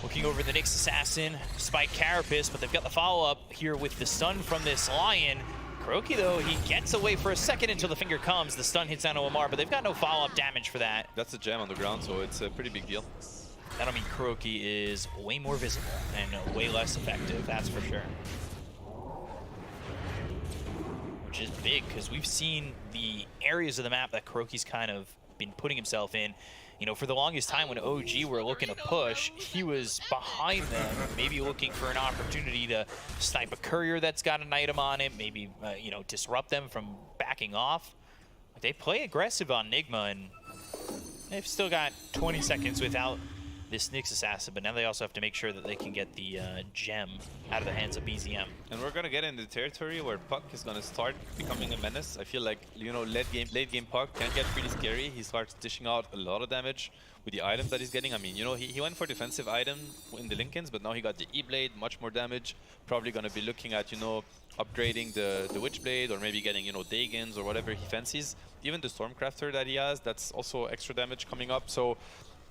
Looking over the Nyx Assassin, Spike Carapace, but they've got the follow-up here with the stun from this Lion. KuroKy, though, he gets away for a second until the finger comes. The stun hits onto Amar, but they've got no follow-up damage for that. That's a gem on the ground, so it's a pretty big deal. That'll mean KuroKy is way more visible and way less effective, that's for sure. Which is big, because we've seen the areas of the map that KuroKy's kind of been putting himself in. You know, for the longest time when OG were looking to push, he was behind them, maybe looking for an opportunity to snipe a courier that's got an item on it, maybe, you know, disrupt them from backing off. But they play aggressive on Nigma, and they've still got 20 seconds without this Nyx Assassin, but now they also have to make sure that they can get the gem out of the hands of BZM. And we're gonna get in the territory where Puck is gonna start becoming a menace. I feel like, you know, late game Puck can get pretty scary. He starts dishing out a lot of damage with the items that he's getting. I mean, you know, he went for defensive item in the Lincolns, but now he got the E-Blade, much more damage. Probably gonna be looking at, you know, upgrading the Witchblade, or maybe getting, you know, Dagons or whatever he fancies. Even the Stormcrafter that he has, that's also extra damage coming up. So,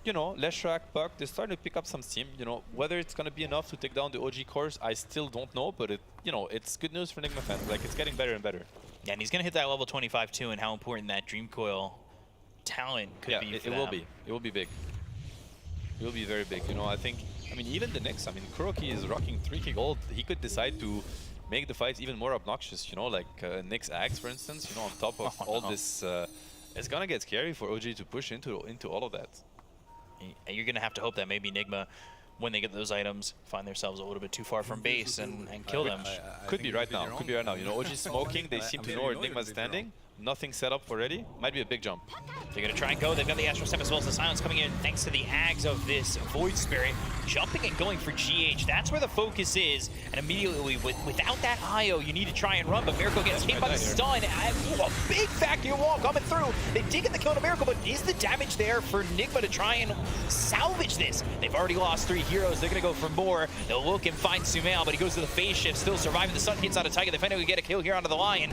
you know, Leshrac, Puck, they're starting to pick up some steam. You know, whether it's going to be enough to take down the OG course, I still don't know. But, you know, it's good news for Nigma fans. Like, it's getting better and better. Yeah, and he's going to hit that level 25 too, and how important that Dream Coil talent could be for them. It will be. It will be big. It will be very big. You know, I think, I mean, even the Nyx, I mean, KuroKy is rocking 3k gold. He could decide to make the fights even more obnoxious, you know, like Nyx Axe, for instance, you know, on top of all this. It's going to get scary for OG to push into all of that. You're going to have to hope that maybe Nigma, when they get those items, find themselves a little bit too far from base and kill them. Could be right now. Could be right now. You know, OG smoking. They seem to know where Nigma's standing. Nothing set up already. Might be a big jump. They're going to try and go. They've got the Astral Step as well as the Silence coming in thanks to the Ags of this Void Spirit. Jumping and going for GH. That's where the focus is. And immediately, without that IO, you need to try and run. But Miracle gets hit by the stun. A big vacuum wall coming through. They did get the kill on Miracle, but is the damage there for Nigma to try and salvage this? They've already lost 3 heroes. They're going to go for more. They'll look and find Sumail, but he goes to the phase shift, still surviving. The stun hits out of Taiga. They finally get a kill here onto the Lion.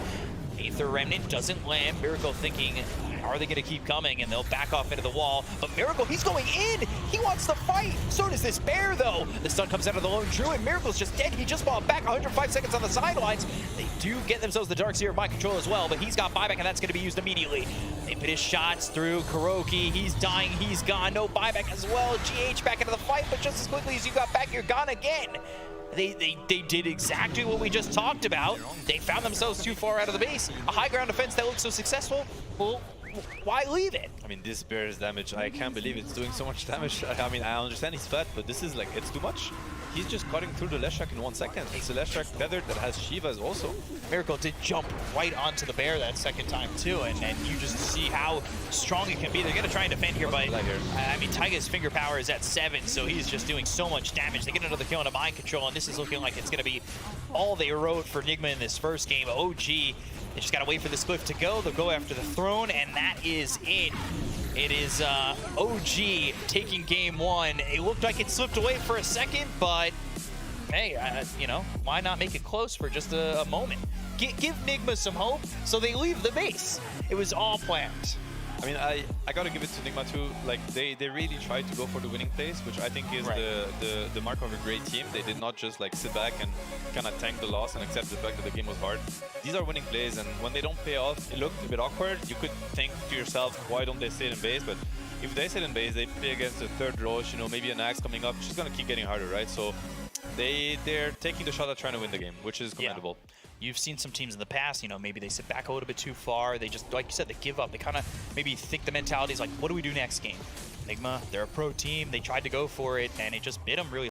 Aether Remnant doesn't land. Miracle thinking, are they going to keep coming? And they'll back off into the wall. But Miracle, he's going in. He wants to fight. So does this bear, though. The stun comes out of the lone Druid. Miracle's just dead. He just fought back 105 seconds on the sidelines. They do get themselves the Darkseer mind control as well, but he's got buyback, and that's going to be used immediately. They put his shots through KuroKy. He's dying. He's gone. No buyback as well. GH back into the fight, but just as quickly as you got back, you're gone again. They did exactly what we just talked about. They found themselves too far out of the base. A high ground defense that looks so successful. Well, why leave it? I mean, this bear's damage, I can't believe it's doing so much damage. I mean, I understand he's fat, but this is like, it's too much. He's just cutting through the Leshrac in 1 second. It's a Leshrac tethered that has Shivas also. Miracle did jump right onto the bear that second time too, and you just see how strong it can be. They're gonna try and defend here, but I mean, Taiga's finger power is at 7, so he's just doing so much damage. They get another kill on a mind control, and this is looking like it's gonna be all they wrote for Nigma in this first game. OG, they just gotta wait for this cliff to go. They'll go after the throne, and that is it. It is OG taking game 1. It looked like it slipped away for a second, but hey, you know, why not make it close for just a moment? Give Nigma some hope so they leave the base. It was all planned. I mean, I gotta give it to Nigma too. Like, they really tried to go for the winning plays, which I think is the mark of a great team. They did not just like sit back and kind of tank the loss and accept the fact that the game was hard. These are winning plays, and when they don't pay off, it looked a bit awkward. You could think to yourself, why don't they sit in base? But if they sit in base, they play against the third Roche, you know, maybe an Axe coming up. She's gonna keep getting harder, right? So they're taking the shot at trying to win the game, which is commendable. Yeah. You've seen some teams in the past, you know, maybe they sit back a little bit too far. They just, like you said, they give up. They kind of maybe think the mentality is like, what do we do next game? Nigma, they're a pro team. They tried to go for it, and it just bit them really